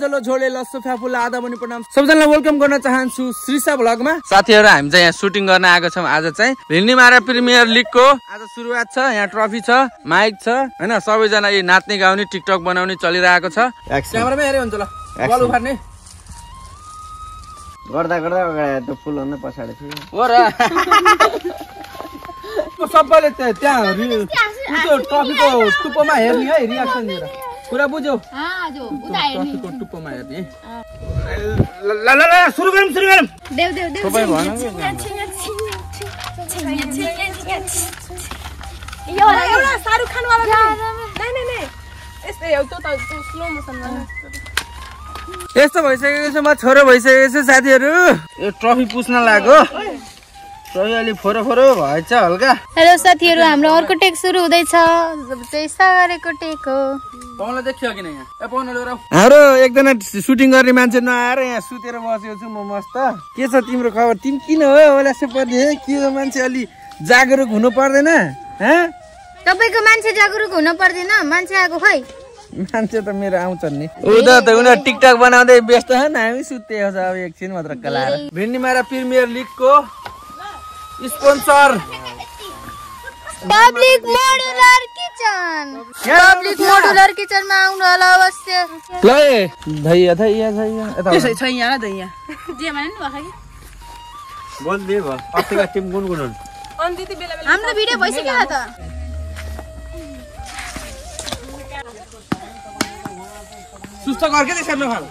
जलो झोले लस्सो फ्याफुला आधा पनि प्रणाम सबैजनालाई वेलकम गर्न चाहन्छु श्रीसा भ्लगमा। साथीहरु हामी चाहिँ यहाँ सुटिङ गर्न आएको छौं। आज चाहिँ भिल्नीमारा प्रिमियर लिगको आज सुरुवात छ। यहाँ ट्रफी छ, माइक छ हैन, सबैजना यी नाच्ने गाउने टिकटक बनाउने चलिरहेको छ। क्यामेरामै हेरे हुन्छ ल, बल उखार्ने गर्दा गर्दा अगाडि त फुल भन्दा पछाडी थियो हो र। सबैले त्यहाँ त्यो ट्रफीको टुप्पोमा हेर्ने है, रियाक्सन दिएर कुरा बुझ्यौ? ट्रफीको टुप्पोमा हेर्ने। ल ल ल सुरु गरौँ देउ देउ देउ सबै भन यो एउटा शाहरुख खान वाला नै यस्तै हो त्यो त स्लो मोसनमा। यस्तो भइसकेको छ, म छोरो भइसकेको छु साथीहरु। यो ट्रफी पुस्न लाग्यो, ट्रफी अलि फोरो फोरो भएछ हल्का। हेलो साथीहरु, हाम्रो अर्को टेक सुरु हुँदैछ। चेष्टा गरेको टेक हो। पवनले देखियो किन यहाँ? ए पवन लिएर हाम्रो एकजना सुटिङ गर्ने मान्छे नआएर यहाँ सुतेर बसेको छु म मस्त। के छ तिम्रो खबर? तिमी किन हो ओलासे पर्ने? के हो मान्छे अलि जागरुक हुनु पर्दैन? ह तपाईको मान्छे जागरुक हुन पर्दैन? मान्छे आको खै? मान्छे त मेरो आउँछन् नि। उनीहरू टिकटक बनाउँदै व्यस्त छन्, हामी सुतेको छ अब एकछिन मात्र कलाएर। भिल्नीमारा प्रिमियर लिगको sponsor public modular kitchen. Public modular किचनमा आउनु होला अवश्य। ल धैया धैया धैया त्यसै छ यहाँ धैया जे माने नि भखा कि बोल दे भ अस्तिका टिम कुन कुन हुन्? अनि त्यति बेला बेला हाम्रो भिडियो भइसक्यो त। सुस्त गर्के त्यसरी नखाऊ।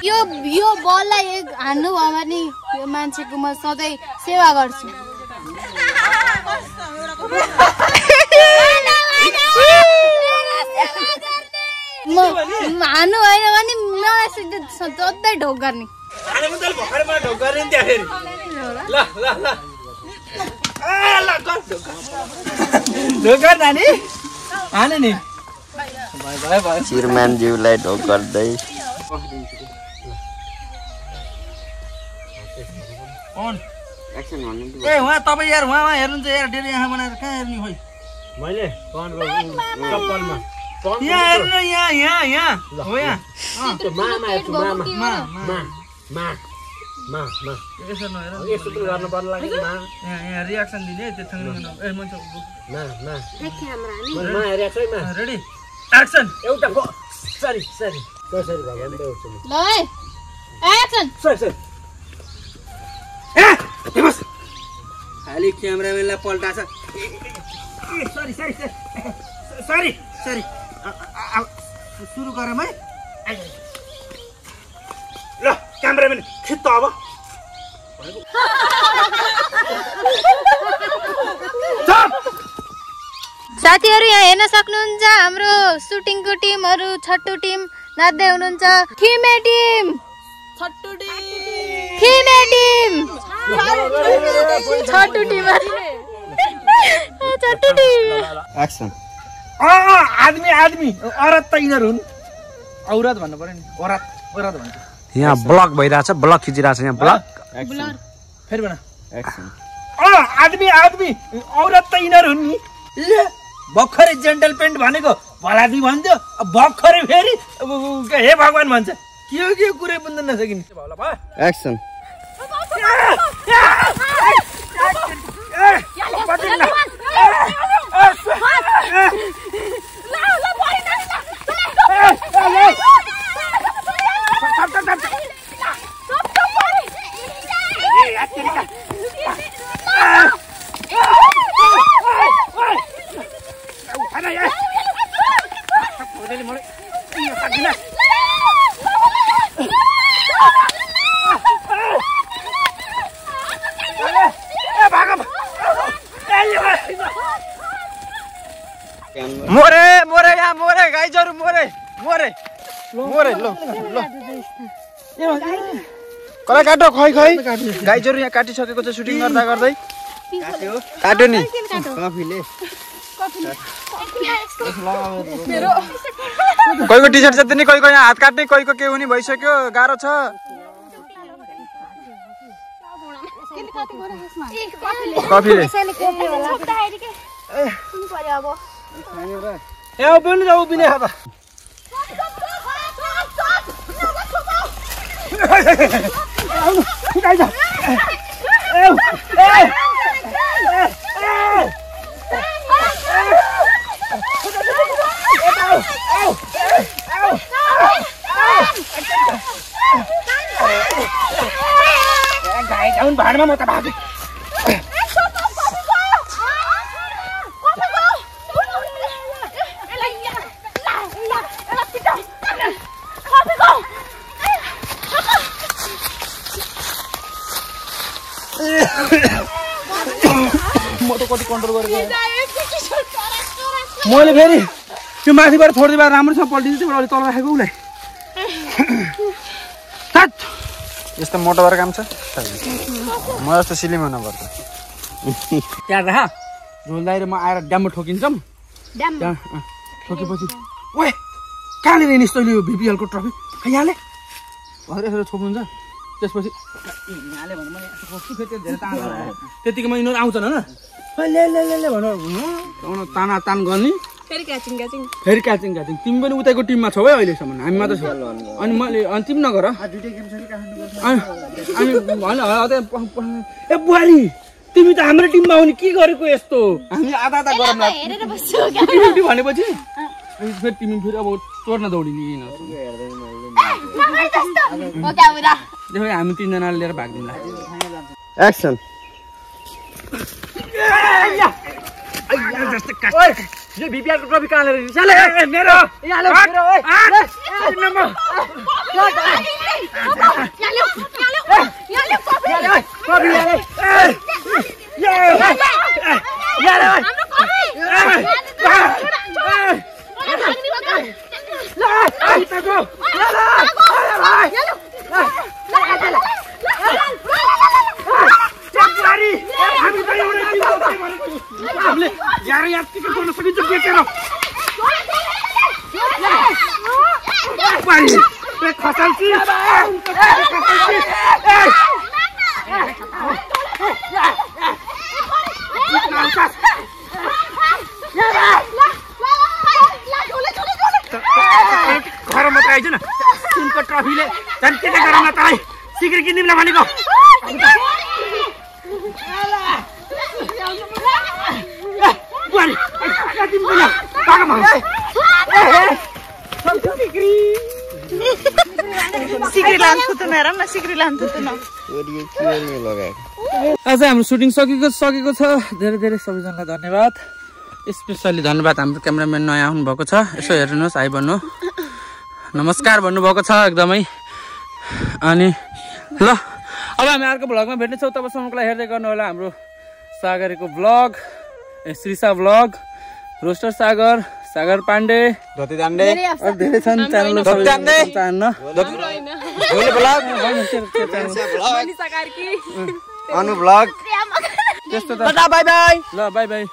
यो बललाई हान्नु भयो भने यो मान्छेको म सधैँ सेवा गर्छु। हान्नु होइन भने मलाई सधैँ ढोक गर्ने। चिरम्यान ज्यूलाई ढोक गर्दै एक्सन भन्नु। ए वहाँ तपाईँ यार वहाँ हेर्नुहुन्छ यार, डेली यहाँ बनाएर कहाँ हेर्ने खोइ? मैले कनको चप्पलमा यहाँ हेर्नु, यहाँ यहाँ यहाँ हो यहाँ मामा हेर्छु मामा मा मा मा मा यसो नहेर, यस्तो त गर्न पर्ला कि मा यहाँ यहाँ रियाक्सन दिने त्यो थङ्ने ए मान्छे मा मा मा हेरेको छै मा रेडी एक्सन एउटा सरी सरी सरी भगवान देउछु ल एक्सन सरी सरी बस खाली क्यामेराम्यानलाई पल्टाछ। सरी सरी सरी सरी सुरु गरौँ है। ल क्यामेराम्यान खिच्छ अब। साथीहरु यहाँ हेर्न सक्नुहुन्छ हाम्रो सुटिङको टिमहरु। छट्टु टिम नाच्दै हुनुहुन्छ। Khime team, Chhattu team, Khime team, Chhattu team, Chhattu team. Action आदमी आदमी औरत त यिनीहरू हुन्। औरत भन्नु पर्यो नि, औरत औरत भन्छ। यहाँ ब्लक भइरहेछ, ब्लक खिचिरहेछ यहाँ ब्लक। फेरि भन एक्सन आदमी आदमी औरत त यिनीहरू हुन् नि। ए भर्खरै जेन्टल पेन्ट भनेको भलादी भन्थ्यो, भर्खरै फेरि हे भगवान भन्छ। के कुरै बुझ्न नसकिने। एक्सन मोरे मोरे यहाँ मोरे गाईजहरू मोरे मोरे मोरे लो लो कला काटो खै खै गाईजहरू यहाँ काटिसकेको छ सुटिङ गर्दा गर्दै। काट्यो नि कफीले। कोहीको टी सर्ट चाहिँ कोहीको यहाँ हात काट्ने, कोहीको के हुने भइसक्यो, गाह्रो छ। कफीले ए उभिनु अब भाडमा म त भागे म त कति कन्ट्रोल गरेको मैले फेरि त्यो माथिबाट छोड्दै भए राम्रोसँग पल्टिन्छ त्यो अलि तल राखेको उसलाई यस्तो मोटोबाट काम छ म जस्तो सिलिम हुनुपर्छ त्यहाँ राख झोल्दाएर म आएर ड्याममा ठोकिन्छौँ त्यहाँ ठोकेपछि ओए कहाँनिर हिँडिस् तैँले यो भिपिएलको ट्रफी यहाँले यसरी छोप्नुहुन्छ त्यसपछि यहाँले भन्नु मैले कस्तो फेरि धेरै तान त्यतिकैमा यिनीहरू आउँछन् होइन ले ले ले ले भनेर ताना तान गर्ने फेरि क्याचिङ तिमी पनि उतैको टिममा छौ है अहिलेसम्म हामी मात्र छौ अनि मैले अन्तिम नगर ए बुहारी तिमी त हाम्रो टिममा आउने के गरेको यस्तो हामी आधा आधा गरौँ भनेपछि फेरि तिमी फेरि अब तोड्न दौडिने देखो हामी तिनजनाले लिएर भाग्दिउँला एक्सन यो भिपिआरको ट्रफी कहाँ लिएर हिँड्छ मेरो घर मात्र आइज न तिनको ट्रफीले झन् के गरौँ त सिक्री किनिदिउँला भनेको आज हाम्रो सुटिङ सकेको छ धेरै धेरै सबैजनालाई धन्यवाद स्पेसली धन्यवाद हाम्रो क्यामेराम्यान नयाँ आउनुभएको छ यसो हेर्नुहोस् आइबन्नु नमस्कार भन्नुभएको छ एकदमै अनि ल अब हामी अर्को भ्लगमा भेट्नेछौँ तबसम्मको लागि हेर्दै गर्नु होला हाम्रो सागरको vlog Sirisha vlog roster Sagar Sagar Pandey धेरै छन् च्यानल अनु भ्लग त्यस्तो त बाई बाई ल बाई बाई